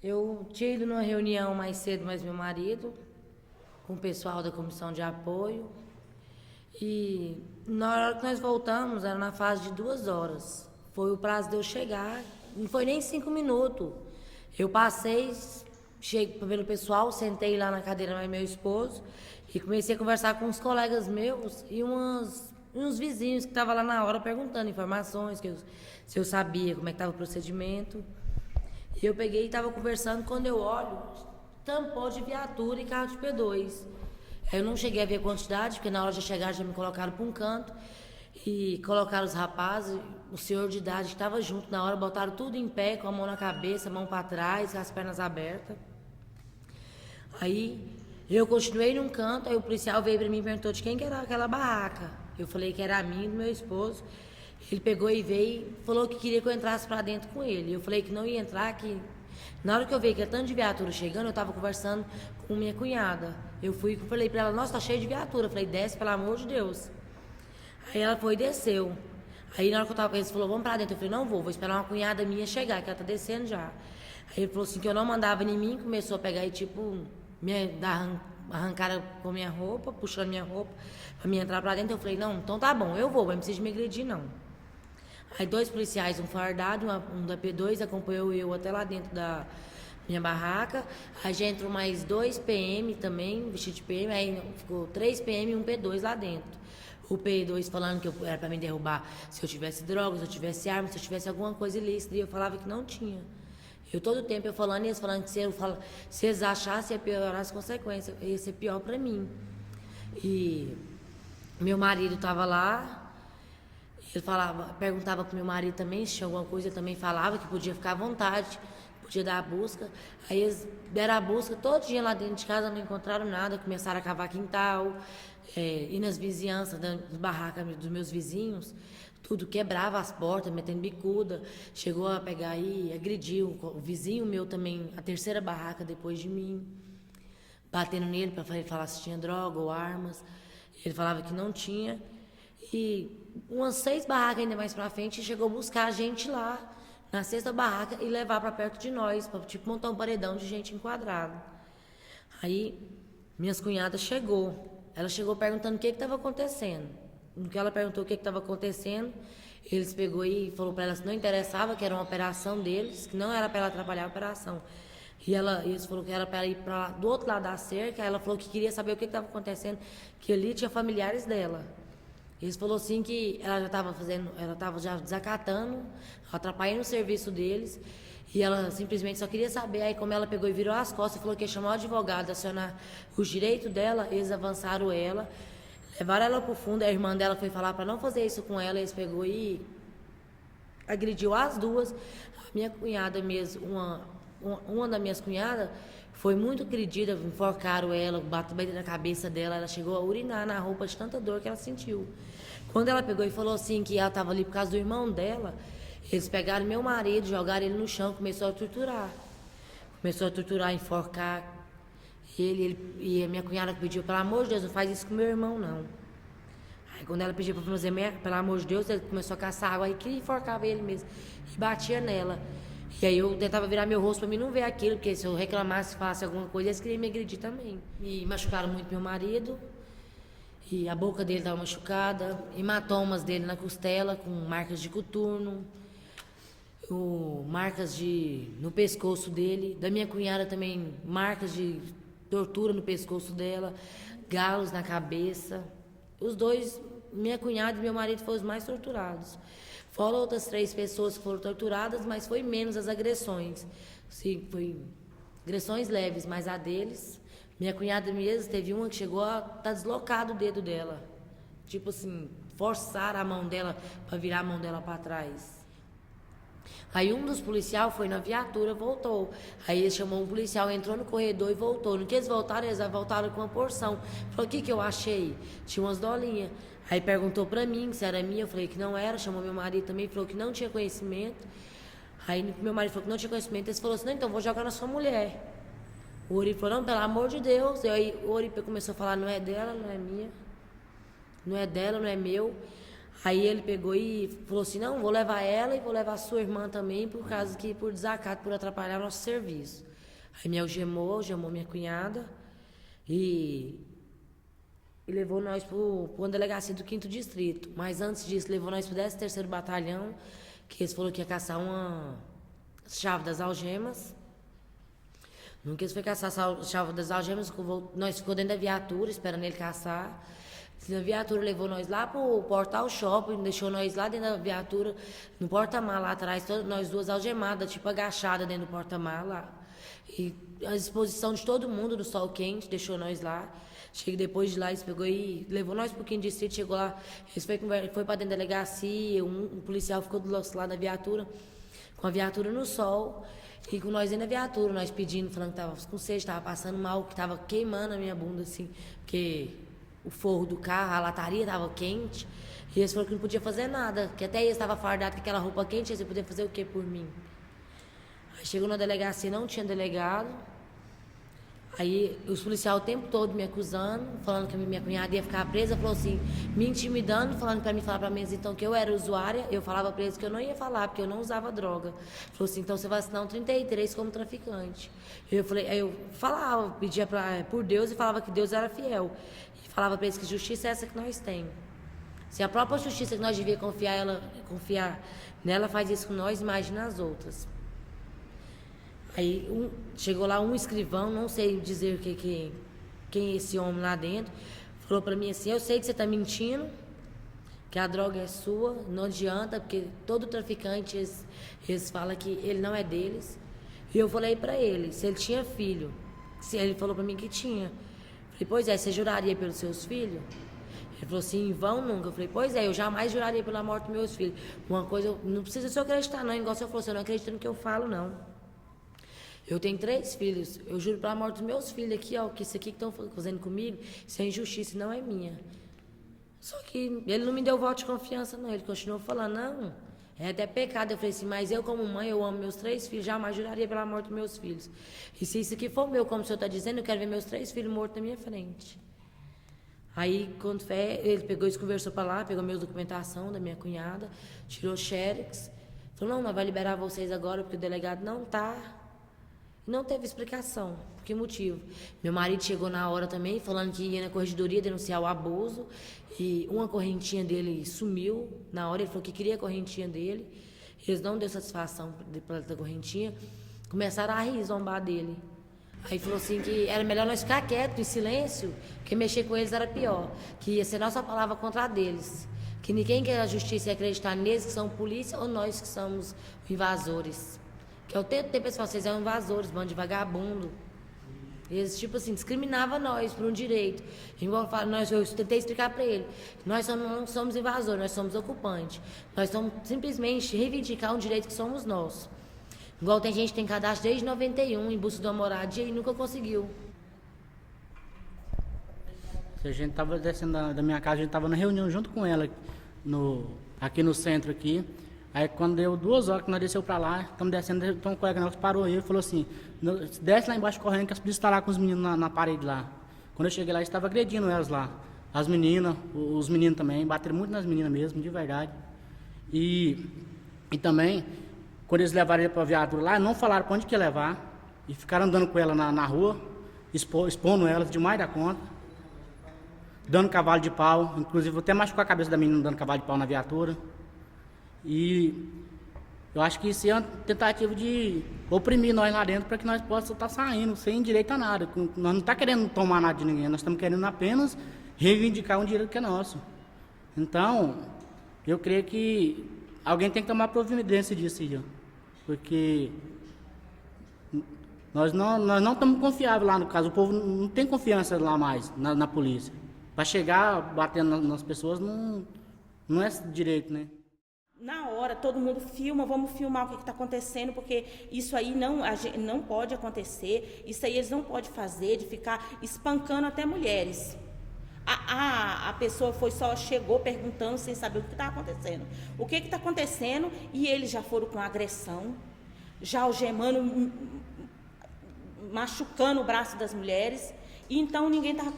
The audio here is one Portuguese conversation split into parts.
Eu tinha ido numa reunião mais cedo, mais meu marido, com o pessoal da comissão de apoio. E na hora que nós voltamos, era na fase de 2 horas. Foi o prazo de eu chegar, não foi nem 5 minutos. Eu passei, cheguei pelo pessoal, sentei lá na cadeira mais meu esposo e comecei a conversar com uns colegas meus e uns vizinhos que estavam lá na hora perguntando informações, se eu sabia como é que estava o procedimento. E eu peguei e estava conversando, quando eu olho, tampou de viatura e carro de P2. Eu não cheguei a ver a quantidade, porque na hora de chegar já me colocaram para um canto e colocaram os rapazes, o senhor de idade que estava junto na hora, botaram tudo em pé, com a mão na cabeça, a mão para trás, com as pernas abertas. Aí eu continuei num canto, aí o policial veio para mim e perguntou de quem que era aquela barraca. Eu falei que era a minha e do meu esposo. Ele pegou e veio e falou que queria que eu entrasse para dentro com ele. Eu falei que não ia entrar, que na hora que eu vi que era tanto de viatura chegando, eu estava conversando com minha cunhada. Eu fui e falei para ela, nossa, tá cheio de viatura. Eu falei, desce, pelo amor de Deus. Aí ela foi e desceu. Aí na hora que eu tava com eles, falou, vamos pra dentro. Eu falei, não vou esperar uma cunhada minha chegar, que ela tá descendo já. Aí ele falou assim, que eu não mandava em mim, começou a pegar e tipo, arrancaram com minha roupa, puxando minha roupa, pra mim entrar pra dentro. Eu falei, não, então tá bom, eu vou, mas não precisa me agredir não. Aí 2 policiais, um fardado, um da P2, acompanhou eu até lá dentro da minha barraca. Aí já entrou mais 2 PM também, vestido de PM, aí ficou 3 PM e um P2 lá dentro. O P2 falando que era pra me derrubar se eu tivesse drogas, se eu tivesse arma, se eu tivesse alguma coisa ilícita. E eu falava que não tinha. Eu todo tempo eu falando e eles falando que se eles achassem ia piorar as consequências, ia ser pior pra mim. E meu marido estava lá, ele falava, perguntava pro meu marido também se tinha alguma coisa, ele também falava que podia ficar à vontade, podia dar a busca. Aí eles deram a busca, todo dia lá dentro de casa não encontraram nada, começaram a cavar quintal, ir nas vizinhanças, das barracas dos meus vizinhos, tudo, quebrava as portas, metendo bicuda, chegou a pegar aí, agrediu o vizinho meu também, a terceira barraca depois de mim, batendo nele para falar se tinha droga ou armas. Ele falava que não tinha. E umas 6 barracas ainda mais pra frente chegou a buscar a gente lá na sexta barraca e levar para perto de nós, para tipo montar um paredão de gente enquadrada. Aí minhas cunhadas chegou. Ela chegou perguntando o que estava acontecendo. No que ela perguntou o que estava acontecendo, eles pegou e falou para ela se não interessava, que era uma operação deles, que não era para ela atrapalhar a operação. Eles falou que era para ela ir para do outro lado da cerca. Ela falou que queria saber o que estava acontecendo, que ali tinha familiares dela. Eles falou assim que ela já estava fazendo, ela estava já desacatando, atrapalhando o serviço deles. E ela simplesmente só queria saber. Aí como ela pegou e virou as costas e falou que ia chamar o advogado, acionar os direitos dela, eles avançaram ela, levaram ela pro fundo. A irmã dela foi falar para não fazer isso com ela, eles pegou e agrediu as duas. A minha cunhada mesmo, uma das minhas cunhadas, foi muito agredida, enforcaram ela, bateram na cabeça dela, ela chegou a urinar na roupa de tanta dor que ela sentiu. Quando ela pegou e falou assim que ela estava ali por causa do irmão dela, eles pegaram meu marido, jogaram ele no chão, começou a torturar. Começou a torturar, enforcar e a minha cunhada pediu, pelo amor de Deus, não faz isso com meu irmão, não. Aí quando ela pediu para fazer, pelo amor de Deus, ele começou a caçar água, aí que enforcava ele mesmo, e batia nela. E aí eu tentava virar meu rosto para mim não ver aquilo, porque se eu reclamasse, falasse alguma coisa, eles queriam me agredir também. E machucaram muito meu marido, e a boca dele estava machucada, hematomas dele na costela, com marcas de coturno, marcas no pescoço dele, da minha cunhada também, marcas de tortura no pescoço dela, galos na cabeça. Os dois, minha cunhada e meu marido, foram os mais torturados. Fora outras 3 pessoas que foram torturadas, mas foi menos as agressões. Sim, foi agressões leves, mas a deles, minha cunhada mesmo, teve uma que chegou a estar deslocado o dedo dela. Tipo assim, forçar a mão dela para virar a mão dela para trás. Aí um dos policiais foi na viatura, voltou. Aí ele chamou um policial, entrou no corredor e voltou. No que eles voltaram com uma porção. Falou, o que que eu achei? Tinha umas dolinhas. Aí perguntou pra mim se era minha, eu falei que não era. Chamou meu marido também, falou que não tinha conhecimento. Aí meu marido falou que não tinha conhecimento. Ele falou assim, não, então vou jogar na sua mulher. O Ori falou, não, pelo amor de Deus. E aí o Ori começou a falar, não é dela, não é minha. Não é dela, não é meu. Aí ele pegou e falou assim, não, vou levar ela e vou levar a sua irmã também, por desacato, por atrapalhar nosso serviço. Aí me algemou minha cunhada e levou nós para uma delegacia do 5º Distrito. Mas antes disso, levou nós para o 13º Batalhão, que eles falaram que ia caçar uma chave das algemas. Nunca eles foi caçar a chave das algemas, nós ficou dentro da viatura, esperando ele caçar. A viatura levou nós lá pro Portal Shopping, deixou nós lá dentro da viatura, no porta-mala lá atrás, nós duas algemadas, tipo agachada dentro do porta-mala. E à disposição de todo mundo, no sol quente, deixou nós lá. Chega depois de lá, eles pegou e levou nós pro 5º Distrito, chegou lá, eles foi pra dentro da delegacia, um policial ficou do nosso lado da viatura, com a viatura no sol, e com nós dentro da viatura, nós pedindo, falando que tava com sede, tava passando mal, que tava queimando a minha bunda, assim, porque o forro do carro, a lataria tava quente, e eles falaram que não podia fazer nada, que até eles estavam fardados com aquela roupa quente, eles podiam fazer o que por mim? Aí chegou na delegacia, não tinha delegado. Aí os policiais o tempo todo me acusando, falando que a minha cunhada ia ficar presa, falou assim, me intimidando, falando para mim, falar para mim então que eu era usuária, eu falava para eles que eu não ia falar, porque eu não usava droga. Falou assim, então você vai assinar um 33 como traficante. Aí eu falava, pedia por Deus e falava que Deus era fiel. E falava para eles que justiça é essa que nós temos. Se a própria justiça que nós devíamos confiar nela faz isso com nós, imagina as outras. Aí chegou lá um escrivão, não sei dizer quem é esse homem lá dentro, falou pra mim assim, eu sei que você tá mentindo, que a droga é sua, não adianta, porque todo traficante, eles falam que ele não é deles. E eu falei pra ele, se ele tinha filho, ele falou pra mim que tinha. Falei, pois é, você juraria pelos seus filhos? Ele falou assim, em vão nunca. Eu falei, pois é, eu jamais juraria pela morte dos meus filhos. Uma coisa, não precisa só acreditar não, igual você falou, você não acredita no que eu falo não. Eu tenho 3 filhos, eu juro pela morte dos meus filhos aqui, ó, que isso aqui que estão fazendo comigo, isso é injustiça, não é minha. Só que ele não me deu voto de confiança, não, ele continuou falando, não, é até pecado. Eu falei assim, mas eu como mãe, eu amo meus 3 filhos, jamais juraria pela morte dos meus filhos. E se isso aqui for meu, como o senhor está dizendo, eu quero ver meus 3 filhos mortos na minha frente. Aí, quando ele pegou e conversou para lá, pegou minha documentação da minha cunhada, tirou xerox, falou, não, nós vai liberar vocês agora, porque o delegado não está. Não teve explicação. Por que motivo? Meu marido chegou na hora também, falando que ia na corregedoria denunciar o abuso. E uma correntinha dele sumiu. Na hora ele falou que queria a correntinha dele. Eles não deu satisfação pela correntinha. Começaram a rir, zombar dele. Aí falou assim que era melhor nós ficar quietos, em silêncio, porque mexer com eles era pior. Que ia ser nossa palavra contra a deles. Que ninguém quer a justiça e acreditar neles que são polícia ou nós que somos invasores. Que eu tento ter pessoas, vocês são invasores, bando de vagabundo. Eles, tipo assim, discriminavam nós por um direito. Igual eu tentei explicar para ele. Nós não somos invasores, nós somos ocupantes. Nós somos simplesmente reivindicar um direito que somos nossos. Igual tem gente que tem cadastro desde 91 em busca de uma moradia e nunca conseguiu. A gente estava descendo da minha casa, a gente estava na reunião junto com ela, aqui no centro aqui. Aí quando deu 2 horas que nós desceu pra lá, estamos descendo, então um colega nosso parou aí e falou assim, desce lá embaixo correndo que as polícias estão lá com os meninos na parede lá. Quando eu cheguei lá, eles estavam agredindo elas lá. As meninas, os meninos também, bateram muito nas meninas mesmo, de verdade. E também, quando eles levaram ele pra viatura lá, não falaram pra onde que ia levar. E ficaram andando com ela na rua, expondo elas demais da conta. Dando cavalo de pau, inclusive até machucou a cabeça da menina dando cavalo de pau na viatura. E eu acho que isso é uma tentativa de oprimir nós lá dentro para que nós possamos estar saindo sem direito a nada. Nós não estamos querendo tomar nada de ninguém, nós estamos querendo apenas reivindicar um direito que é nosso. Então, eu creio que alguém tem que tomar providência disso aí, ó, porque nós não estamos confiáveis lá no caso, o povo não tem confiança lá mais na polícia. Para chegar batendo nas pessoas não é direito, né? Na hora, todo mundo filma, vamos filmar o que está acontecendo, porque isso aí não pode acontecer, isso aí eles não podem fazer, de ficar espancando até mulheres. A pessoa chegou perguntando sem saber o que está acontecendo. O que está acontecendo, e eles já foram com agressão, já algemando, machucando o braço das mulheres, e então ninguém estava...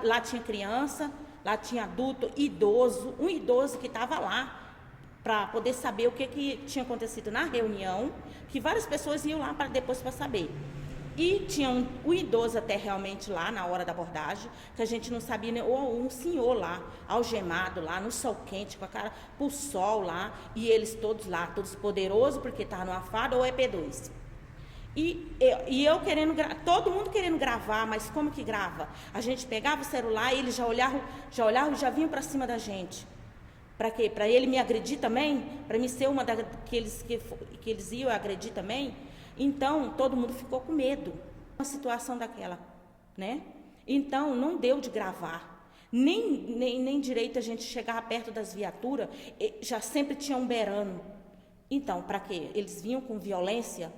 Lá tinha criança, lá tinha adulto, idoso, um idoso que estava lá, para poder saber o que tinha acontecido na reunião, que várias pessoas iam lá depois para saber. E tinha um idoso até realmente lá na hora da abordagem, que a gente não sabia, né? Ou um senhor lá, algemado lá, no sol quente, com a cara pro sol lá, e eles todos lá, todos poderosos, porque estavam numa farda ou EP2. E eu querendo, todo mundo querendo gravar, mas como que grava? A gente pegava o celular e eles já olhavam e já vinham para cima da gente. Para quê? Para ele me agredir também? Para mim ser uma que eles iam agredir também? Então, todo mundo ficou com medo. Uma situação daquela, né? Então, não deu de gravar. Nem direito a gente chegar perto das viaturas, já sempre tinha um berano. Então, para quê? Eles vinham com violência.